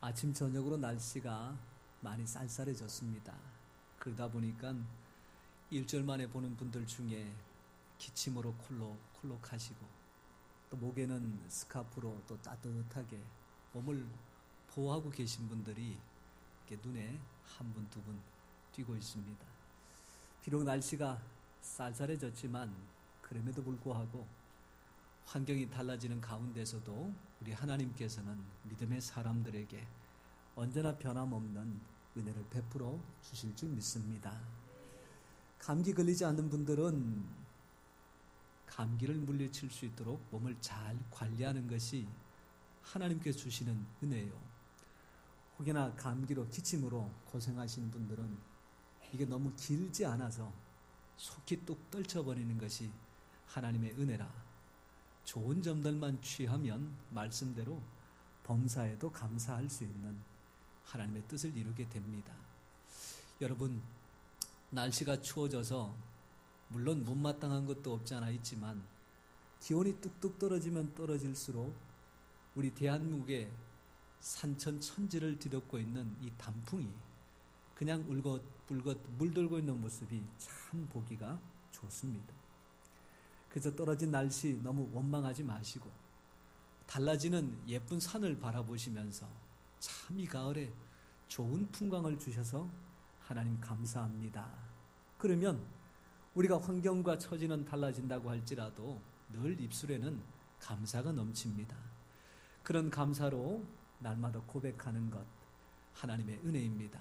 아침 저녁으로 날씨가 많이 쌀쌀해졌습니다. 그러다 보니까 일주일 만에 보는 분들 중에 기침으로 콜록콜록 하시고, 또 목에는 스카프로 또 따뜻하게 몸을 보호하고 계신 분들이 이렇게 눈에 한 분, 두 분 띄고 있습니다. 비록 날씨가 쌀쌀해졌지만 그럼에도 불구하고 환경이 달라지는 가운데서도 우리 하나님께서는 믿음의 사람들에게 언제나 변함없는 은혜를 베풀어 주실 줄 믿습니다. 감기 걸리지 않는 분들은 감기를 물리칠 수 있도록 몸을 잘 관리하는 것이 하나님께서 주시는 은혜예요. 혹여나 감기로 기침으로 고생하시는 분들은 이게 너무 길지 않아서 속히 뚝 떨쳐버리는 것이 하나님의 은혜라. 좋은 점들만 취하면 말씀대로 범사에도 감사할 수 있는 하나님의 뜻을 이루게 됩니다. 여러분, 날씨가 추워져서 물론 못마땅한 것도 없지 않아 있지만 기온이 뚝뚝 떨어지면 떨어질수록 우리 대한민국의 산천 천지를 뒤덮고 있는 이 단풍이 그냥 울긋불긋 물들고 있는 모습이 참 보기가 좋습니다. 그래서 떨어진 날씨 너무 원망하지 마시고 달라지는 예쁜 산을 바라보시면서 참 이 가을에 좋은 풍광을 주셔서 하나님 감사합니다. 그러면 우리가 환경과 처지는 달라진다고 할지라도 늘 입술에는 감사가 넘칩니다. 그런 감사로 날마다 고백하는 것 하나님의 은혜입니다.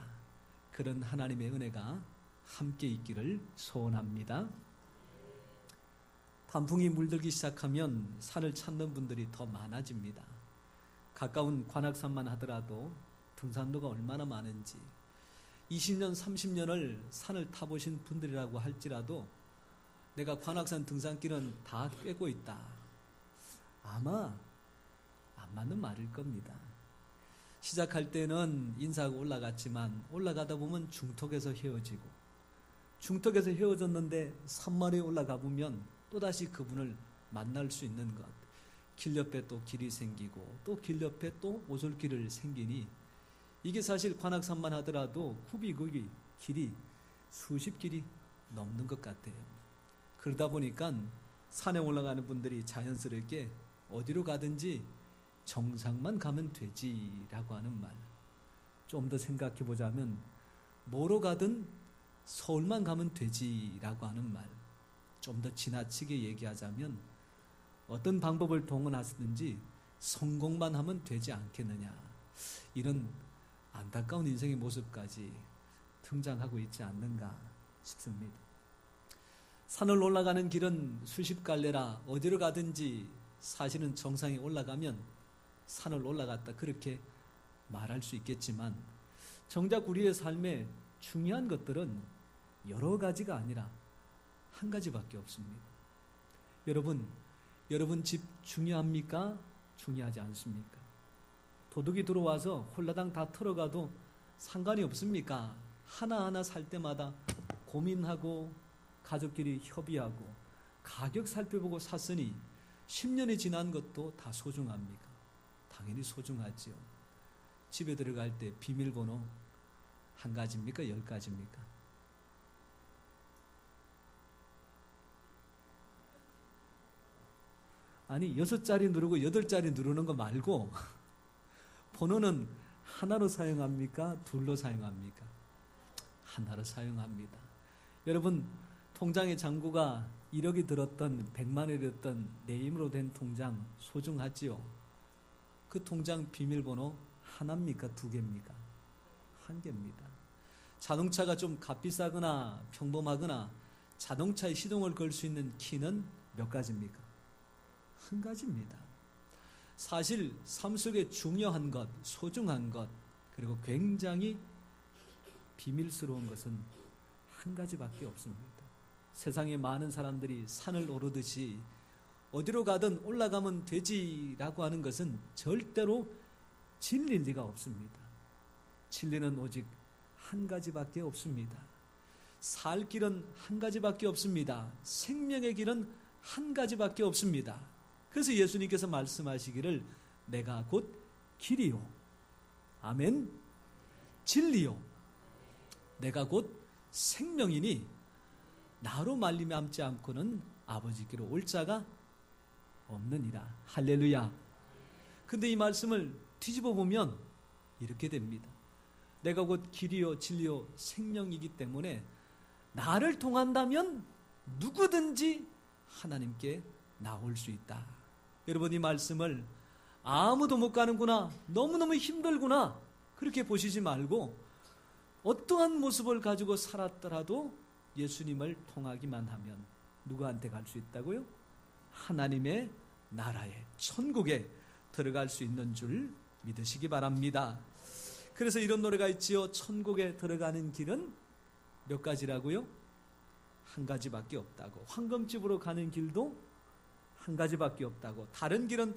그런 하나님의 은혜가 함께 있기를 소원합니다. 단풍이 물들기 시작하면 산을 찾는 분들이 더 많아집니다. 가까운 관악산만 하더라도 등산로가 얼마나 많은지 20년, 30년을 산을 타보신 분들이라고 할지라도 내가 관악산 등산길은 다 꿰고 있다. 아마 안 맞는 말일 겁니다. 시작할 때는 인사하고 올라갔지만 올라가다 보면 중턱에서 헤어지고 중턱에서 헤어졌는데 산마리에 올라가 보면 또다시 그분을 만날 수 있는 것. 길 옆에 또 길이 생기고 또 길 옆에 또 오솔길을 생기니 이게 사실 관악산만 하더라도 굽이굽이 길이 수십 길이 넘는 것 같아요. 그러다 보니까 산에 올라가는 분들이 자연스럽게 어디로 가든지 정상만 가면 되지라고 하는 말. 좀 더 생각해 보자면 뭐로 가든 서울만 가면 되지라고 하는 말. 좀 더 지나치게 얘기하자면 어떤 방법을 동원하시든지 성공만 하면 되지 않겠느냐. 이런 안타까운 인생의 모습까지 등장하고 있지 않는가 싶습니다. 산을 올라가는 길은 수십 갈래라 어디로 가든지 사실은 정상에 올라가면 산을 올라갔다 그렇게 말할 수 있겠지만 정작 우리의 삶에 중요한 것들은 여러 가지가 아니라 한 가지밖에 없습니다. 여러분 집 중요합니까? 중요하지 않습니까? 도둑이 들어와서 홀라당 다 털어가도 상관이 없습니까? 하나하나 살 때마다 고민하고 가족끼리 협의하고 가격 살펴보고 샀으니 10년이 지난 것도 다 소중합니까? 당연히 소중하지요. 집에 들어갈 때 비밀번호 한 가지입니까? 10가지입니까? 아니 6자리 누르고 8자리 누르는 거 말고 번호는 하나로 사용합니까? 둘로 사용합니까? 하나로 사용합니다. 여러분 통장에 잔고가 1억이 들었던 100만 원이 들었던 내 힘으로 된 통장 소중하지요. 그 통장 비밀번호 하나입니까? 2개입니까? 1개입니다. 자동차가 좀 값비싸거나 평범하거나 자동차에 시동을 걸 수 있는 키는 몇 가지입니까? 1가지입니다. 사실 삶 속에 중요한 것, 소중한 것, 그리고 굉장히 비밀스러운 것은 1가지밖에 없습니다. 세상에 많은 사람들이 산을 오르듯이 어디로 가든 올라가면 되지라고 하는 것은 절대로 진리일 리가 없습니다. 진리는 오직 1가지밖에 없습니다. 살 길은 1가지밖에 없습니다. 생명의 길은 1가지밖에 없습니다. 그래서 예수님께서 말씀하시기를 내가 곧 길이요 아멘. 진리요 내가 곧 생명이니 나로 말미암지 않고는 아버지께로 올 자가 없느니라. 할렐루야. 근데 이 말씀을 뒤집어 보면 이렇게 됩니다. 내가 곧 길이요 진리요 생명이기 때문에 나를 통한다면 누구든지 하나님께 나올 수 있다. 여러분, 이 말씀을 아무도 못 가는구나, 너무너무 힘들구나, 그렇게 보시지 말고 어떠한 모습을 가지고 살았더라도 예수님을 통하기만 하면 누구한테 갈 수 있다고요? 하나님의 나라에, 천국에 들어갈 수 있는 줄 믿으시기 바랍니다. 그래서 이런 노래가 있지요. 천국에 들어가는 길은 몇 가지라고요? 한 가지밖에 없다고. 황금집으로 가는 길도 한 가지밖에 없다고. 다른 길은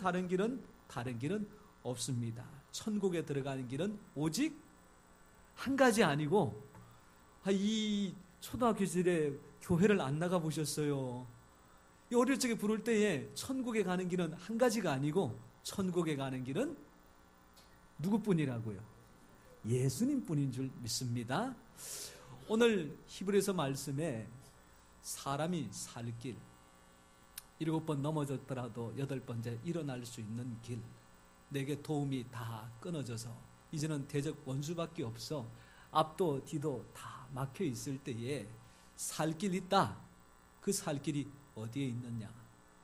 없습니다. 천국에 들어가는 길은 오직 한 가지 아니고, 이 초등학교 시절에 교회를 안 나가 보셨어요? 어릴 적에 부를 때에 천국에 가는 길은 한 가지가 아니고 천국에 가는 길은 누구뿐이라고요? 예수님뿐인 줄 믿습니다. 오늘 히브리서 말씀에 사람이 살 길, 7번 넘어졌더라도 8번째 일어날 수 있는 길, 내게 도움이 다 끊어져서 이제는 대적 원수밖에 없어, 앞도 뒤도 다 막혀 있을 때에 살 길 있다. 그 살 길이 어디에 있느냐?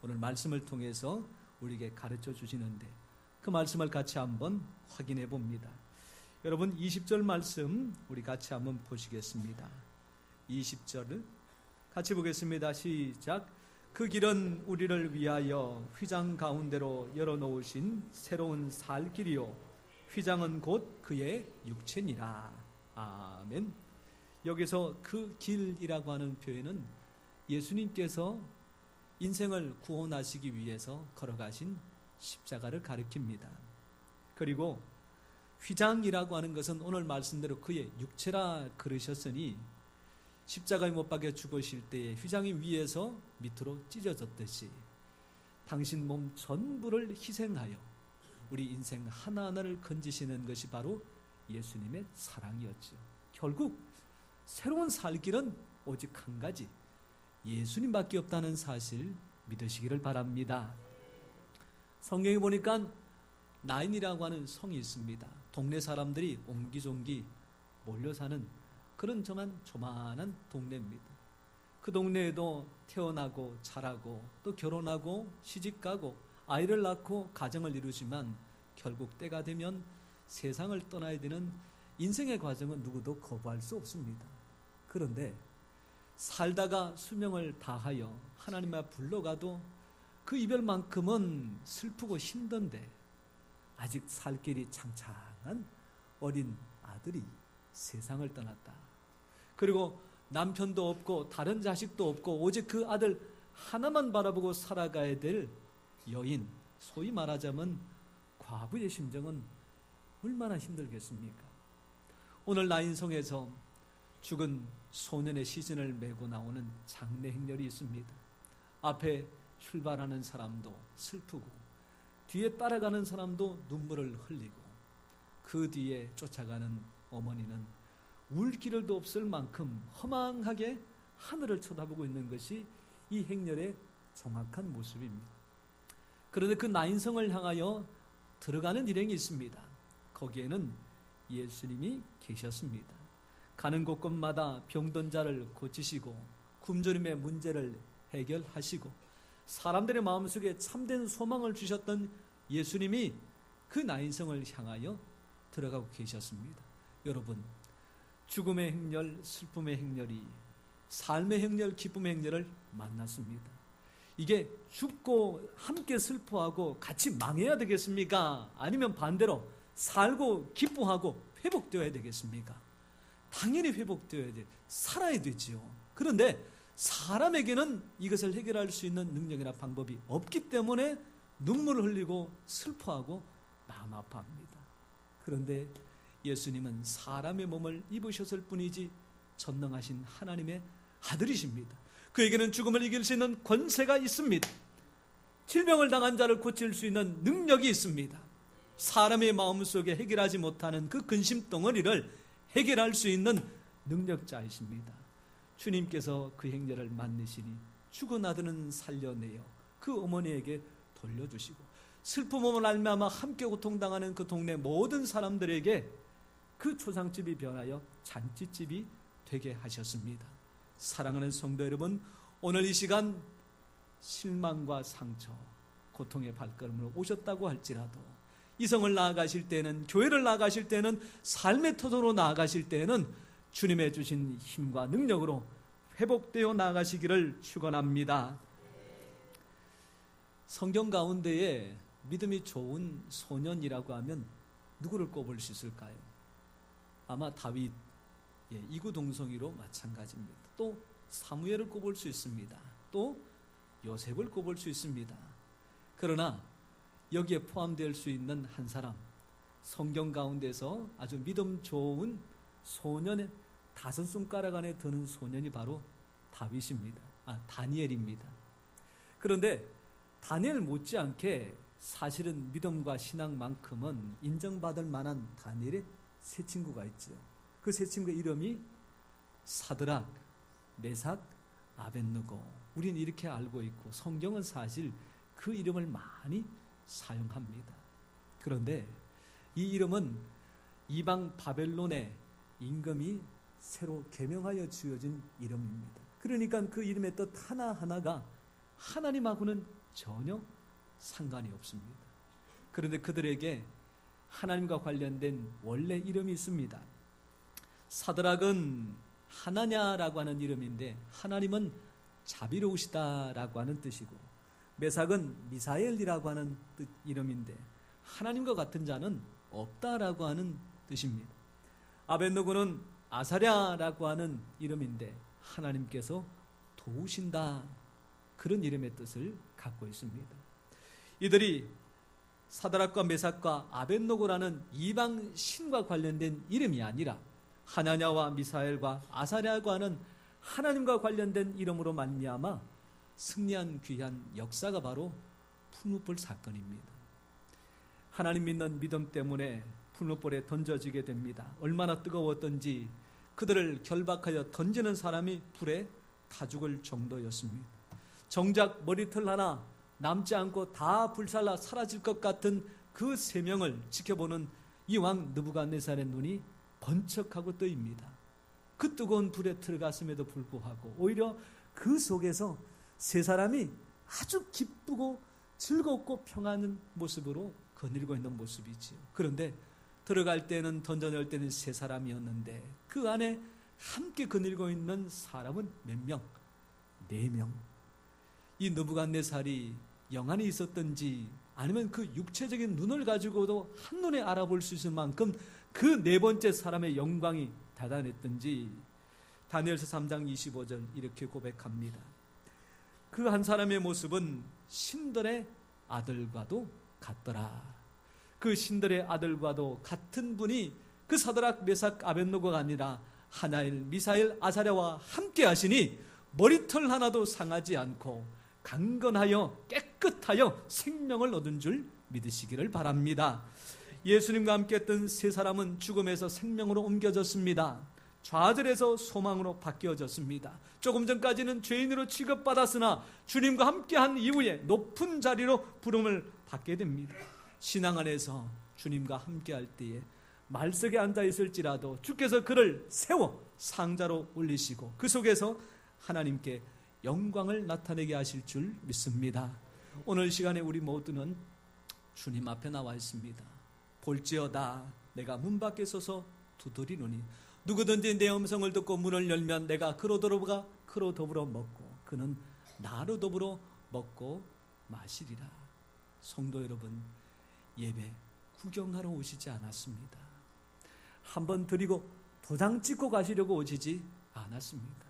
오늘 말씀을 통해서 우리에게 가르쳐 주시는데 그 말씀을 같이 한번 확인해 봅니다. 여러분, 20절 말씀 우리 같이 한번 보시겠습니다. 20절을 같이 보겠습니다. 시작. 그 길은 우리를 위하여 휘장 가운데로 열어놓으신 새로운 살 길이요 휘장은 곧 그의 육체니라. 아멘. 여기서 그 길이라고 하는 표현은 예수님께서 인생을 구원하시기 위해서 걸어가신 십자가를 가리킵니다. 그리고 휘장이라고 하는 것은 오늘 말씀대로 그의 육체라 그러셨으니 십자가에 못 박혀 죽으실 때에 휘장이 위에서 밑으로 찢어졌듯이 당신 몸 전부를 희생하여 우리 인생 하나하나를 건지시는 것이 바로 예수님의 사랑이었죠. 결국 새로운 살 길은 오직 한 가지, 예수님밖에 없다는 사실 믿으시기를 바랍니다. 성경에 보니까 나인이라고 하는 성이 있습니다. 동네 사람들이 옹기종기 몰려 사는 그런 조만한 동네입니다. 그 동네에도 태어나고 자라고 또 결혼하고 시집가고 아이를 낳고 가정을 이루지만 결국 때가 되면 세상을 떠나야 되는 인생의 과정은 누구도 거부할 수 없습니다. 그런데 살다가 수명을 다하여 하나님 앞에 불러가도 그 이별만큼은 슬프고 힘든데 아직 살 길이 창창한 어린 아들이 세상을 떠났다. 그리고 남편도 없고 다른 자식도 없고 오직 그 아들 하나만 바라보고 살아가야 될 여인, 소위 말하자면 과부의 심정은 얼마나 힘들겠습니까? 오늘 나인성에서 죽은 소년의 시신을 메고 나오는 장례 행렬이 있습니다. 앞에 출발하는 사람도 슬프고 뒤에 따라가는 사람도 눈물을 흘리고 그 뒤에 쫓아가는 어머니는 울 길도 없을 만큼 허망하게 하늘을 쳐다보고 있는 것이 이 행렬의 정확한 모습입니다. 그런데 그 나인성을 향하여 들어가는 일행이 있습니다. 거기에는 예수님이 계셨습니다. 가는 곳곳마다 병든 자를 고치시고 굶주림의 문제를 해결하시고 사람들의 마음속에 참된 소망을 주셨던 예수님이 그 나인성을 향하여 들어가고 계셨습니다. 여러분, 죽음의 행렬, 슬픔의 행렬이 삶의 행렬, 기쁨의 행렬을 만났습니다. 이게 죽고 함께 슬퍼하고 같이 망해야 되겠습니까? 아니면 반대로 살고 기뻐하고 회복되어야 되겠습니까? 당연히 회복되어야 돼. 살아야 되지요. 그런데 사람에게는 이것을 해결할 수 있는 능력이나 방법이 없기 때문에 눈물을 흘리고 슬퍼하고 마음 아파합니다. 그런데 예수님은 사람의 몸을 입으셨을 뿐이지 전능하신 하나님의 아들이십니다. 그에게는 죽음을 이길 수 있는 권세가 있습니다. 질병을 당한 자를 고칠 수 있는 능력이 있습니다. 사람의 마음속에 해결하지 못하는 그 근심 덩어리를 해결할 수 있는 능력자이십니다. 주님께서 그 행렬을 만드시니 죽은 아들은 살려내어 그 어머니에게 돌려주시고 슬픔으로 말미암아 함께 고통당하는 그 동네 모든 사람들에게 그 초상집이 변하여 잔치집이 되게 하셨습니다. 사랑하는 성도 여러분, 오늘 이 시간 실망과 상처, 고통의 발걸음으로 오셨다고 할지라도 이성을 나아가실 때는, 교회를 나아가실 때는, 삶의 터전으로 나아가실 때는 주님의 주신 힘과 능력으로 회복되어 나아가시기를 축원합니다. 성경 가운데에 믿음이 좋은 소년이라고 하면 누구를 꼽을 수 있을까요? 아마 다윗, 이구동성이로 마찬가지입니다. 또 사무엘을 꼽을 수 있습니다. 또 요셉을 꼽을 수 있습니다. 그러나 여기에 포함될 수 있는 한 사람, 성경 가운데서 아주 믿음 좋은 소년의 5손가락 안에 드는 소년이 바로 다윗입니다. 다니엘입니다. 그런데 다니엘 못지않게 사실은 믿음과 신앙만큼은 인정받을 만한 다니엘의 세 친구가 있죠. 그 세 친구의 이름이 사드락, 메삭, 아벳느고. 우리는 이렇게 알고 있고 성경은 사실 그 이름을 많이 사용합니다. 그런데 이 이름은 이방 바벨론의 임금이 새로 개명하여 지어진 이름입니다. 그러니까 그 이름의 뜻 하나하나가 하나님하고는 전혀 상관이 없습니다. 그런데 그들에게 하나님과 관련된 원래 이름이 있습니다. 사드락은 하나냐라고 하는 이름인데 하나님은 자비로우시다라고 하는 뜻이고, 메삭은 미사엘이라고 하는 이름인데 하나님과 같은 자는 없다라고 하는 뜻입니다. 아벳느고는 아사랴라고 하는 이름인데 하나님께서 도우신다, 그런 이름의 뜻을 갖고 있습니다. 이들이 사드락과 메삭과 아벳느고라는 이방 신과 관련된 이름이 아니라 하나냐와 미사엘과 아사랴고 하는 하나님과 관련된 이름으로 말미암아 승리한 귀한 역사가 바로 푸누불 사건입니다. 하나님 믿는 믿음 때문에 푸누불에 던져지게 됩니다. 얼마나 뜨거웠던지 그들을 결박하여 던지는 사람이 불에 타 죽을 정도였습니다. 정작 머리털 하나 남지 않고 다 불살라 사라질 것 같은 그 3명을 지켜보는 이 왕 느부갓네살의 눈이 번쩍하고 뜨입니다. 그 뜨거운 불에 들어갔음에도 불구하고 오히려 그 속에서 3사람이 아주 기쁘고 즐겁고 평안한 모습으로 거닐고 있는 모습이지요. 그런데 들어갈 때는, 던져낼 때는 3사람이었는데 그 안에 함께 거닐고 있는 사람은 몇 명? 4명. 이 느부갓네살이 영안이 있었던지 아니면 그 육체적인 눈을 가지고도 한눈에 알아볼 수 있을 만큼 그 4번째 사람의 영광이 대단했던지 다니엘서 3장 25절 이렇게 고백합니다. 그 한 사람의 모습은 신들의 아들과도 같더라. 그 신들의 아들과도 같은 분이 그 사드락, 메삭, 아벳느고가 아니라 하나엘, 미사엘, 아사랴와 함께 하시니 머리털 하나도 상하지 않고 강건하여 깨끗하여 생명을 얻은 줄 믿으시기를 바랍니다. 예수님과 함께 했던 3사람은 죽음에서 생명으로 옮겨졌습니다. 좌절에서 소망으로 바뀌어졌습니다. 조금 전까지는 죄인으로 취급받았으나 주님과 함께한 이후에 높은 자리로 부름을 받게 됩니다. 신앙 안에서 주님과 함께할 때에 말석에 앉아 있을지라도 주께서 그를 세워 상자로 올리시고 그 속에서 하나님께 영광을 나타내게 하실 줄 믿습니다. 오늘 시간에 우리 모두는 주님 앞에 나와 있습니다. 볼지어다 내가 문 밖에 서서 두드리노니 누구든지 내 음성을 듣고 문을 열면 내가 그로 더불어 먹고 그는 나로 더불어 먹고 마시리라. 성도 여러분, 예배 구경하러 오시지 않았습니다. 한번 드리고 도장 찍고 가시려고 오시지 않았습니다.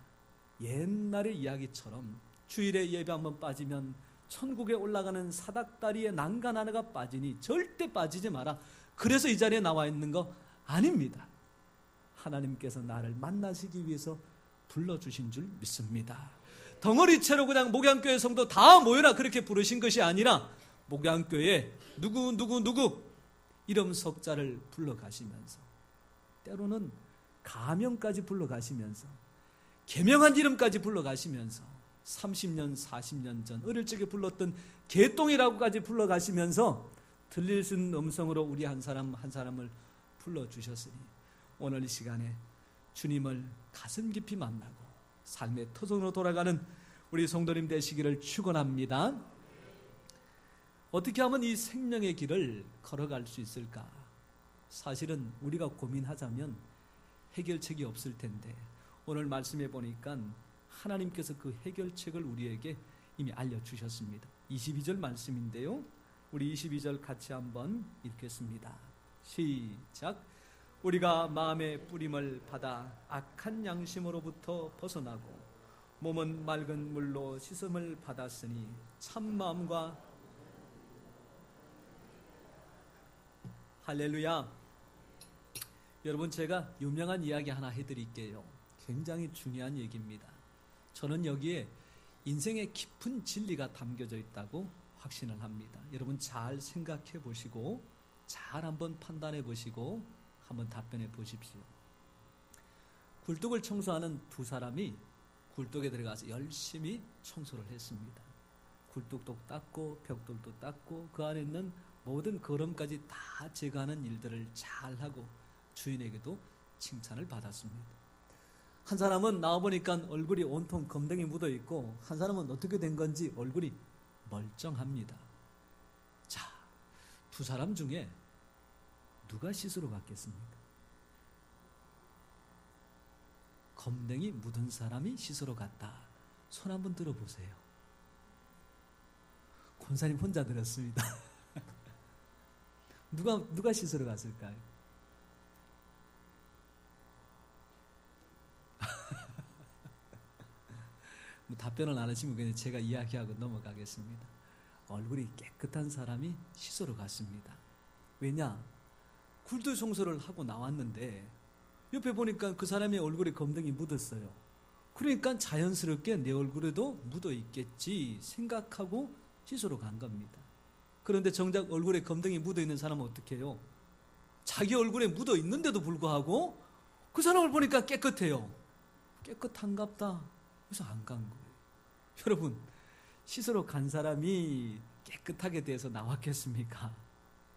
옛날의 이야기처럼 주일에 예배 한번 빠지면 천국에 올라가는 사닥다리에 난간 하나가 빠지니 절대 빠지지 마라, 그래서 이 자리에 나와 있는 거 아닙니다. 하나님께서 나를 만나시기 위해서 불러주신 줄 믿습니다. 덩어리채로 그냥 목양교회 성도 다 모여라 그렇게 부르신 것이 아니라 목양교회 누구 이름 석자를 불러가시면서, 때로는 가명까지 불러가시면서, 계명한 이름까지 불러가시면서, 30년 40년 전 어릴 적에 불렀던 개똥이라고까지 불러가시면서 들릴 수 있는 음성으로 우리 한 사람 한 사람을 불러주셨으니, 오늘 이 시간에 주님을 가슴 깊이 만나고 삶의 터전으로 돌아가는 우리 성도님 되시기를 축원합니다. 어떻게 하면 이 생명의 길을 걸어갈 수 있을까? 사실은 우리가 고민하자면 해결책이 없을 텐데, 오늘 말씀해 보니까 하나님께서 그 해결책을 우리에게 이미 알려주셨습니다. 22절 말씀인데요, 우리 22절 같이 한번 읽겠습니다. 시작. 우리가 마음의 뿌림을 받아 악한 양심으로부터 벗어나고 몸은 맑은 물로 씻음을 받았으니 참마음과, 할렐루야. 여러분, 제가 유명한 이야기 하나 해드릴게요. 굉장히 중요한 얘기입니다. 저는 여기에 인생의 깊은 진리가 담겨져 있다고 확신을 합니다. 여러분 잘 생각해 보시고 잘 한번 판단해 보시고 한번 답변해 보십시오. 굴뚝을 청소하는 두 사람이 굴뚝에 들어가서 열심히 청소를 했습니다. 굴뚝도 닦고 벽돌도 닦고 그 안에 있는 모든 거름까지 다 제거하는 일들을 잘하고 주인에게도 칭찬을 받았습니다. 한 사람은 나와보니까 얼굴이 온통 검댕이 묻어있고, 한 사람은 어떻게 된 건지 얼굴이 멀쩡합니다. 자, 두 사람 중에 누가 씻으러 갔겠습니까? 검댕이 묻은 사람이 씻으러 갔다. 손 한번 들어보세요. 권사님 혼자 들었습니다. 누가 씻으러 갔을까요? 답변을 안 하시면 그냥 제가 이야기하고 넘어가겠습니다. 얼굴이 깨끗한 사람이 씻으러 갔습니다. 왜냐? 굴뚝 청소를 하고 나왔는데 옆에 보니까 그 사람의 얼굴에 검댕이 묻었어요. 그러니까 자연스럽게 내 얼굴에도 묻어 있겠지 생각하고 씻으러 간 겁니다. 그런데 정작 얼굴에 검댕이 묻어 있는 사람은 어떻게 해요? 자기 얼굴에 묻어 있는데도 불구하고 그 사람을 보니까 깨끗해요. 깨끗한갑다. 그래서 안 간 거예요. 여러분, 씻으러 간 사람이 깨끗하게 돼서 나왔겠습니까?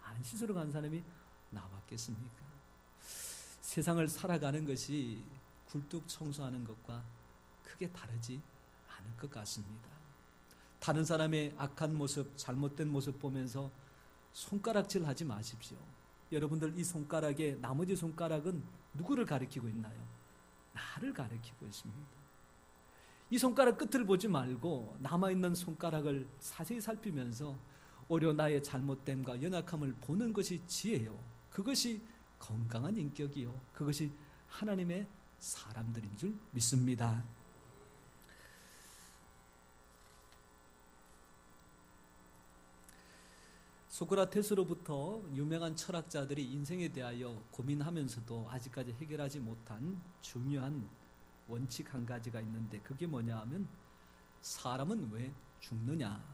안 씻으러 간 사람이 나왔겠습니까? 세상을 살아가는 것이 굴뚝 청소하는 것과 크게 다르지 않을 것 같습니다. 다른 사람의 악한 모습, 잘못된 모습 보면서 손가락질 하지 마십시오. 여러분들 이 손가락에 나머지 손가락은 누구를 가리키고 있나요? 나를 가리키고 있습니다. 이 손가락 끝을 보지 말고 남아있는 손가락을 자세히 살피면서 오히려 나의 잘못됨과 연약함을 보는 것이 지혜요. 그것이 건강한 인격이요. 그것이 하나님의 사람들인 줄 믿습니다. 소크라테스로부터 유명한 철학자들이 인생에 대하여 고민하면서도 아직까지 해결하지 못한 중요한 원칙 한 가지가 있는데, 그게 뭐냐 하면 사람은 왜 죽느냐,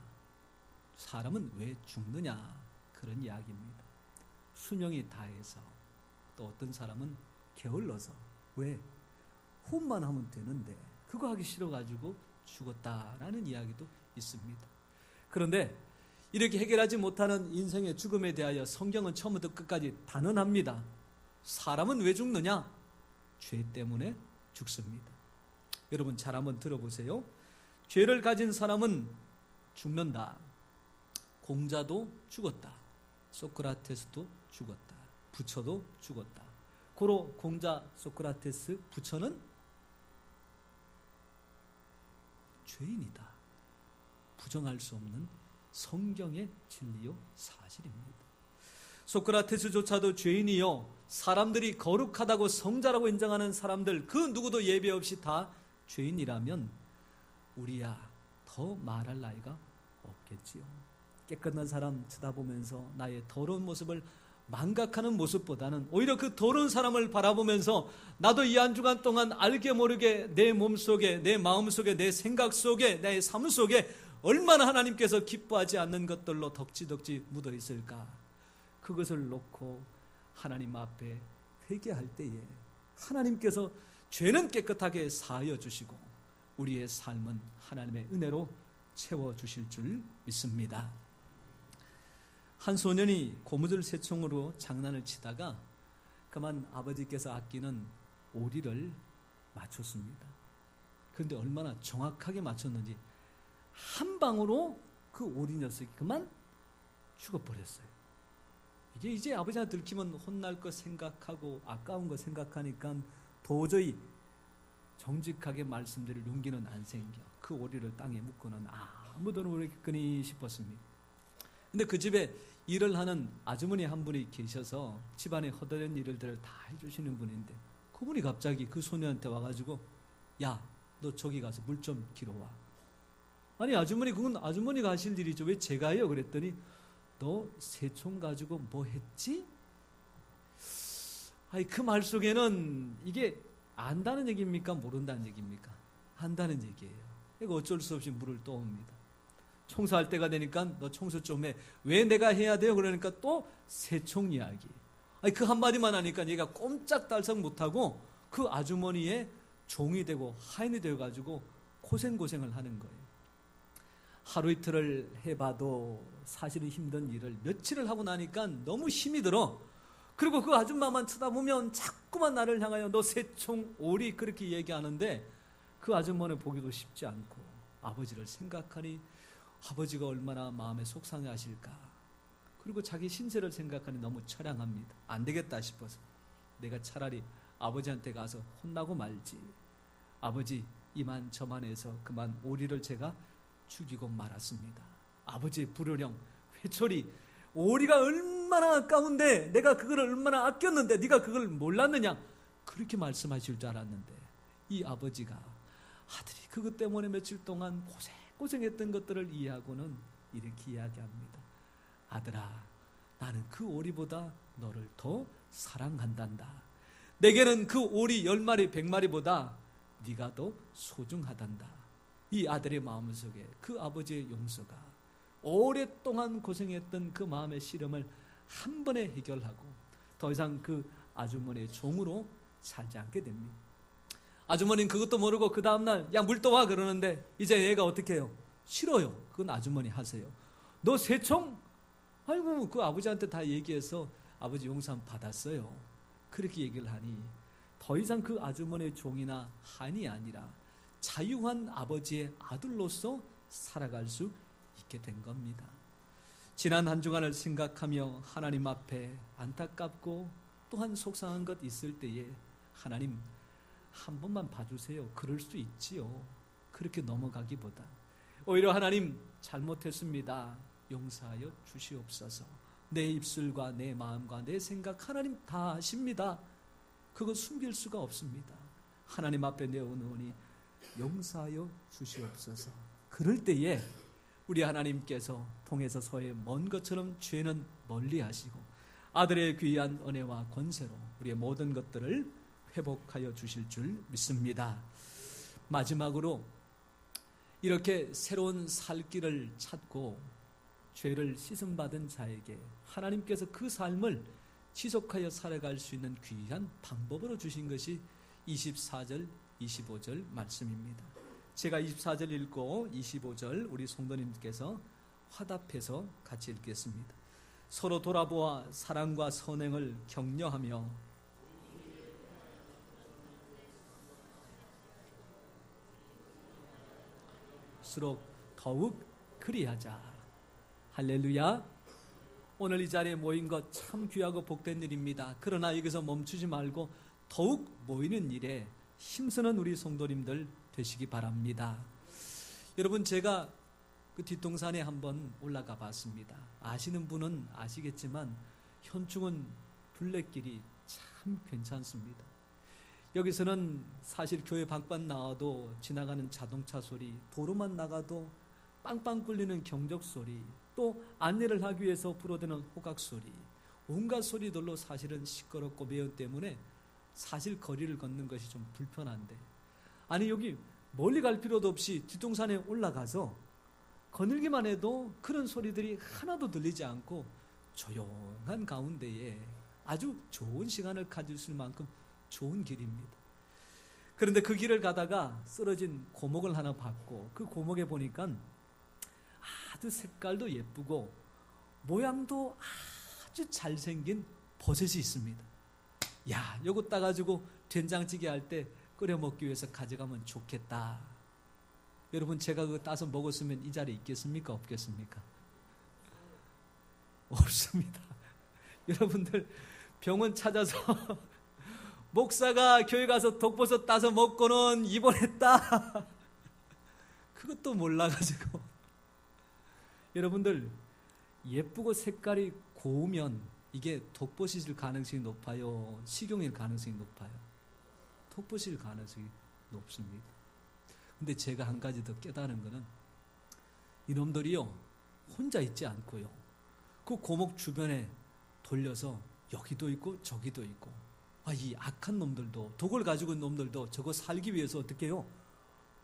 사람은 왜 죽느냐, 그런 이야기입니다. 수명이 다해서, 또 어떤 사람은 게을러서, 왜? 혼만 하면 되는데 그거 하기 싫어가지고 죽었다라는 이야기도 있습니다. 그런데 이렇게 해결하지 못하는 인생의 죽음에 대하여 성경은 처음부터 끝까지 단언합니다. 사람은 왜 죽느냐? 죄 때문에 죽습니다. 여러분 잘 한번 들어보세요. 죄를 가진 사람은 죽는다. 공자도 죽었다. 소크라테스도 죽었다. 부처도 죽었다. 고로 공자, 소크라테스, 부처는 죄인이다. 부정할 수 없는 성경의 진리요 사실입니다. 소크라테스조차도 죄인이요, 사람들이 거룩하다고 성자라고 인정하는 사람들 그 누구도 예배 없이 다 죄인이라면 우리야 더 말할 나이가 없겠지요. 깨끗한 사람 쳐다보면서 나의 더러운 모습을 망각하는 모습보다는 오히려 그 더러운 사람을 바라보면서 나도 이 한 주간 동안 알게 모르게 내 몸속에, 내 마음속에, 내 생각 속에, 내 삶 속에 얼마나 하나님께서 기뻐하지 않는 것들로 덕지덕지 묻어 있을까. 그것을 놓고 하나님 앞에 회개할 때에 하나님께서 죄는 깨끗하게 사하여 주시고 우리의 삶은 하나님의 은혜로 채워주실 줄 믿습니다. 한 소년이 고무줄 새총으로 장난을 치다가 그만 아버지께서 아끼는 오리를 맞췄습니다. 그런데 얼마나 정확하게 맞췄는지 한 방으로 그 오리 녀석이 그만 죽어버렸어요. 이게 이제 아버지한테 들키면 혼날 거 생각하고 아까운 거 생각하니까 도저히 정직하게 말씀드릴 용기는 안 생겨. 그 오리를 땅에 묻고는 아무도 모르겠거니 싶었습니다. 근데 그 집에 일을 하는 아주머니 한 분이 계셔서 집안에 허드렛 일들을 다 해주시는 분인데 그분이 갑자기 그 소녀한테 와가지고 야, 너 저기 가서 물 좀 길어 와. 아니 아주머니 그건 아주머니가 하실 일이죠. 왜 제가 해요? 그랬더니 너 새총 가지고 뭐 했지? 아니 그 말 속에는 이게 안다는 얘기입니까? 모른다는 얘기입니까? 안다는 얘기예요. 그러니까 어쩔 수 없이 물을 떠옵니다. 청소할 때가 되니까 너 청소 좀 해. 왜 내가 해야 돼요? 그러니까 또 새총 이야기. 아니 그 한마디만 하니까 얘가 꼼짝달싹 못하고 그 아주머니의 종이 되고 하인이 되어가지고 고생을 하는 거예요. 하루 이틀을 해봐도 사실은 힘든 일을 며칠을 하고 나니까 너무 힘이 들어. 그리고 그 아줌마만 쳐다보면 자꾸만 나를 향하여 너 새총 오리 그렇게 얘기하는데 그 아줌마는 보기도 쉽지 않고 아버지를 생각하니 아버지가 얼마나 마음에 속상해하실까. 그리고 자기 신세를 생각하니 너무 처량합니다. 안 되겠다 싶어서 내가 차라리 아버지한테 가서 혼나고 말지. 아버지 이만저만해서 그만 오리를 제가 죽이고 말았습니다. 아버지의 불효령 회초리 오리가 얼마나 아까운데 내가 그걸 얼마나 아꼈는데 네가 그걸 몰랐느냐 그렇게 말씀하실 줄 알았는데 이 아버지가 아들이 그것 때문에 며칠 동안 고생했던 것들을 이해하고는 이렇게 이야기합니다. 아들아, 나는 그 오리보다 너를 더 사랑한단다. 내게는 그 오리 10마리 100마리보다 네가 더 소중하단다. 이 아들의 마음속에 그 아버지의 용서가 오랫동안 고생했던 그 마음의 시름을 한 번에 해결하고 더 이상 그 아주머니의 종으로 살지 않게 됩니다. 아주머니는 그것도 모르고 그 다음날 야 물 떠와 그러는데 이제 얘가 어떻게 해요? 싫어요. 그건 아주머니 하세요. 너 새총? 아이고 그 아버지한테 다 얘기해서 아버지 용서 받았어요. 그렇게 얘기를 하니 더 이상 그 아주머니의 종이나 한이 아니라 자유한 아버지의 아들로서 살아갈 수 있게 된 겁니다. 지난 한 주간을 생각하며 하나님 앞에 안타깝고 또한 속상한 것 있을 때에 하나님 한 번만 봐주세요. 그럴 수 있지요. 그렇게 넘어가기보다 오히려 하나님 잘못했습니다. 용서하여 주시옵소서. 내 입술과 내 마음과 내 생각 하나님 다 아십니다. 그거 숨길 수가 없습니다. 하나님 앞에 내어놓으니 용서하여 주시옵소서. 그럴 때에 우리 하나님께서 동에서 서에 먼 것처럼 죄는 멀리 하시고 아들의 귀한 은혜와 권세로 우리의 모든 것들을 회복하여 주실 줄 믿습니다. 마지막으로 이렇게 새로운 살 길을 찾고 죄를 씻음받은 자에게 하나님께서 그 삶을 지속하여 살아갈 수 있는 귀한 방법으로 주신 것이 24절, 25절 말씀입니다. 제가 24절 읽고 25절 우리 성도님께서 화답해서 같이 읽겠습니다. 서로 돌아보아 사랑과 선행을 격려하며 수록 더욱 그리하자. 할렐루야. 오늘 이 자리에 모인 것 참 귀하고 복된 일입니다. 그러나 여기서 멈추지 말고 더욱 모이는 일에 힘쓰는 우리 성도님들 되시기 바랍니다. 여러분 제가 그 뒷동산에 한번 올라가 봤습니다. 아시는 분은 아시겠지만 현충원 둘레길이 참 괜찮습니다. 여기서는 사실 교회 밖만 나와도 지나가는 자동차 소리, 도로만 나가도 빵빵 꿀리는 경적 소리, 또 안내를 하기 위해서 불어대는 호각 소리, 온갖 소리들로 사실은 시끄럽고 매연 때문에 사실 거리를 걷는 것이 좀 불편한데, 아니 여기 멀리 갈 필요도 없이 뒷동산에 올라가서 거닐기만 해도 그런 소리들이 하나도 들리지 않고 조용한 가운데에 아주 좋은 시간을 가질 수 있는 만큼 좋은 길입니다. 그런데 그 길을 가다가 쓰러진 고목을 하나 봤고, 그 고목에 보니까 아주 색깔도 예쁘고 모양도 아주 잘생긴 버섯이 있습니다. 야, 요거 따가지고 된장찌개 할 때 끓여 먹기 위해서 가져가면 좋겠다. 여러분, 제가 그거 따서 먹었으면 이 자리에 있겠습니까? 없겠습니까? 없습니다. 여러분들, 병원 찾아서 목사가 교회 가서 독버섯 따서 먹고는 입원했다. 그것도 몰라가지고. 여러분들, 예쁘고 색깔이 고우면 이게 독버섯일 가능성이 높아요? 식용일 가능성이 높아요? 독버섯일 가능성이 높습니다. 근데 제가 한 가지 더 깨달은 거는, 이놈들이요, 혼자 있지 않고요, 그 고목 주변에 돌려서 여기도 있고 저기도 있고, 이 악한 놈들도, 독을 가지고 있는 놈들도 저거 살기 위해서 어떻게 해요?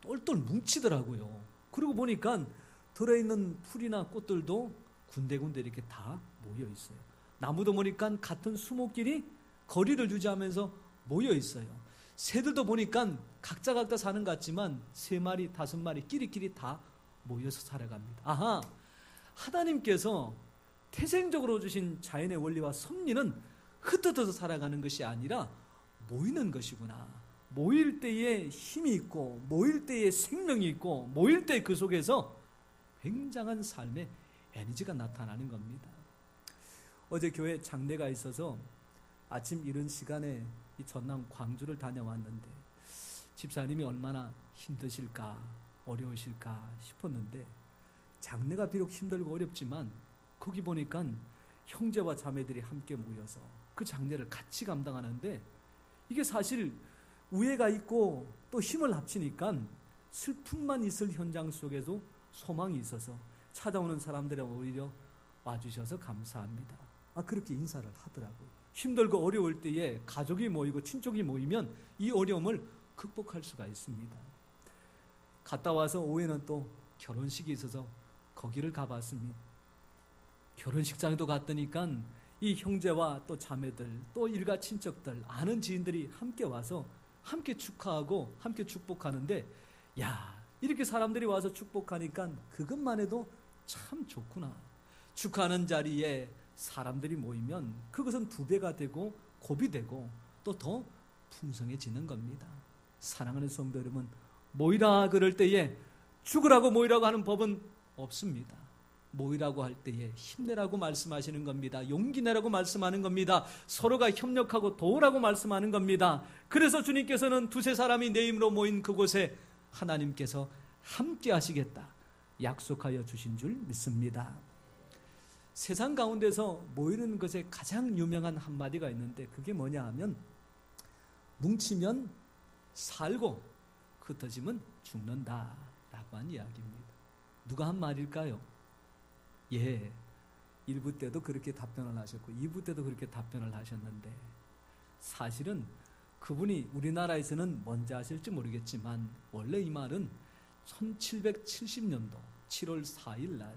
똘똘 뭉치더라고요. 그러고 보니까 들어있는 풀이나 꽃들도 군데군데 이렇게 다 모여 있어요. 나무도 보니까 같은 수목끼리 거리를 유지하면서 모여 있어요. 새들도 보니까 각자 사는 것 같지만 3마리, 5마리 끼리끼리 다 모여서 살아갑니다. 아하, 하나님께서 태생적으로 주신 자연의 원리와 섭리는 흩어져서 살아가는 것이 아니라 모이는 것이구나. 모일 때에 힘이 있고, 모일 때에 생명이 있고, 모일 때 그 속에서 굉장한 삶의 에너지가 나타나는 겁니다. 어제 교회 장례가 있어서 아침 이른 시간에 이 전남 광주를 다녀왔는데, 집사님이 얼마나 힘드실까, 어려우실까 싶었는데, 장례가 비록 힘들고 어렵지만 거기 보니까 형제와 자매들이 함께 모여서 그 장례를 같이 감당하는데, 이게 사실 우애가 있고 또 힘을 합치니까 슬픔만 있을 현장 속에도 소망이 있어서 찾아오는 사람들이 오히려 와주셔서 감사합니다. 그렇게 인사를 하더라고요. 힘들고 어려울 때에 가족이 모이고 친족이 모이면 이 어려움을 극복할 수가 있습니다. 갔다 와서 오후에는 또 결혼식이 있어서 거기를 가봤습니다. 결혼식장에도 갔더니까 이 형제와 또 자매들, 또 일가 친척들, 아는 지인들이 함께 와서 함께 축하하고 함께 축복하는데, 야, 이렇게 사람들이 와서 축복하니까 그것만 해도 참 좋구나. 축하하는 자리에 사람들이 모이면 그것은 2배가 되고 곱이 되고 또 더 풍성해지는 겁니다. 사랑하는 성도 여러분, 모이라 그럴 때에 죽으라고 모이라고 하는 법은 없습니다. 모이라고 할 때에 힘내라고 말씀하시는 겁니다. 용기 내라고 말씀하는 겁니다. 서로가 협력하고 도우라고 말씀하는 겁니다. 그래서 주님께서는 2-3사람이 내 이름으로 모인 그곳에 하나님께서 함께 하시겠다 약속하여 주신 줄 믿습니다. 세상 가운데서 모이는 것에 가장 유명한 한마디가 있는데, 그게 뭐냐 하면 뭉치면 살고 흩어지면 죽는다 라고 한 이야기입니다. 누가 한 말일까요? 1부 때도 그렇게 답변을 하셨고 2부 때도 그렇게 답변을 하셨는데, 사실은 그분이 우리나라에서는 뭔지 아실지 모르겠지만 원래 이 말은 1770년도 7월 4일 날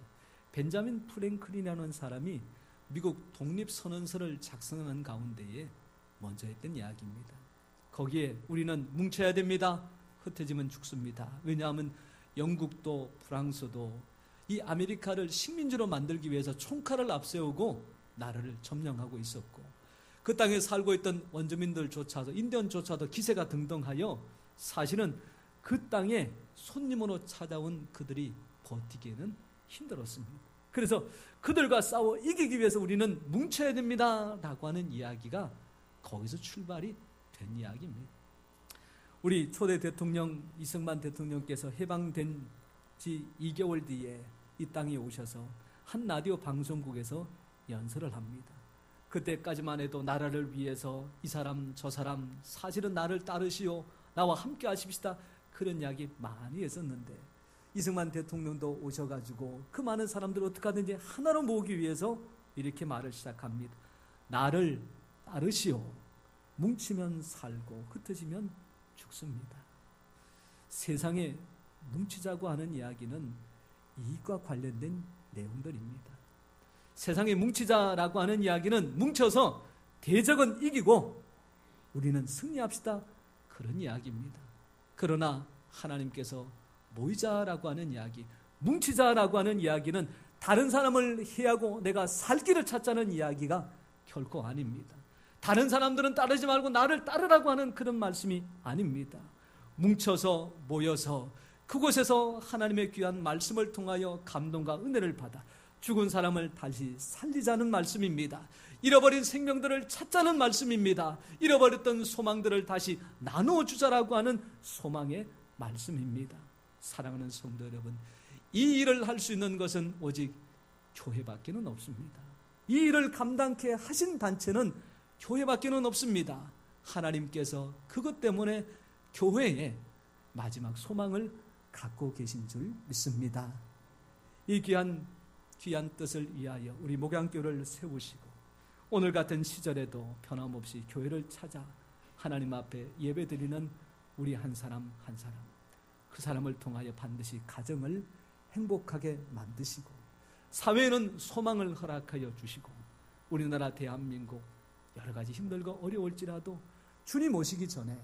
벤자민 프랭클린이라는 사람이 미국 독립선언서를 작성하는 가운데에 먼저 했던 이야기입니다. 거기에 우리는 뭉쳐야 됩니다. 흩어지면 죽습니다. 왜냐하면 영국도 프랑스도 이 아메리카를 식민지로 만들기 위해서 총칼을 앞세우고 나라를 점령하고 있었고, 그 땅에 살고 있던 원주민들조차도, 인디언조차도 기세가 등등하여 사실은 그 땅에 손님으로 찾아온 그들이 버티기에는 힘들었습니다. 그래서 그들과 싸워 이기기 위해서 우리는 뭉쳐야 됩니다 라고 하는 이야기가 거기서 출발이 된 이야기입니다. 우리 초대 대통령 이승만 대통령께서 해방된 지 2개월 뒤에 이 땅에 오셔서 한 라디오 방송국에서 연설을 합니다. 그때까지만 해도 나라를 위해서 이 사람 저 사람 사실은 나를 따르시오, 나와 함께 하십시다, 그런 이야기 많이 했었는데, 이승만 대통령도 오셔가지고 그 많은 사람들을 어떻게 하든지 하나로 모으기 위해서 이렇게 말을 시작합니다. 나를 따르시오. 뭉치면 살고 흩어지면 죽습니다. 세상에 뭉치자고 하는 이야기는 이익과 관련된 내용들입니다. 세상에 뭉치자라고 하는 이야기는 뭉쳐서 대적은 이기고 우리는 승리합시다, 그런 이야기입니다. 그러나 하나님께서 모이자라고 하는 이야기, 뭉치자라고 하는 이야기는 다른 사람을 해하고 내가 살 길을 찾자는 이야기가 결코 아닙니다. 다른 사람들은 따르지 말고 나를 따르라고 하는 그런 말씀이 아닙니다. 뭉쳐서 모여서 그곳에서 하나님의 귀한 말씀을 통하여 감동과 은혜를 받아 죽은 사람을 다시 살리자는 말씀입니다. 잃어버린 생명들을 찾자는 말씀입니다. 잃어버렸던 소망들을 다시 나누어 주자라고 하는 소망의 말씀입니다. 사랑하는 성도 여러분, 이 일을 할 수 있는 것은 오직 교회밖에는 없습니다. 이 일을 감당케 하신 단체는 교회밖에는 없습니다. 하나님께서 그것 때문에 교회에 마지막 소망을 갖고 계신 줄 믿습니다. 이 귀한 뜻을 위하여 우리 목양교회를 세우시고 오늘 같은 시절에도 변함없이 교회를 찾아 하나님 앞에 예배드리는 우리 한 사람 한 사람, 그 사람을 통하여 반드시 가정을 행복하게 만드시고 사회에는 소망을 허락하여 주시고 우리나라 대한민국 여러 가지 힘들고 어려울지라도 주님 오시기 전에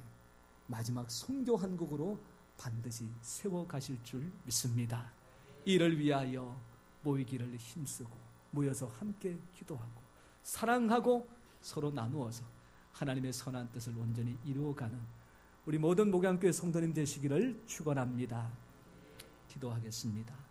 마지막 선교 한국으로 반드시 세워가실 줄 믿습니다. 이를 위하여 모이기를 힘쓰고 모여서 함께 기도하고 사랑하고 서로 나누어서 하나님의 선한 뜻을 온전히 이루어가는 우리 모든 목양교회 성도님 되시기를 축원합니다. 기도하겠습니다.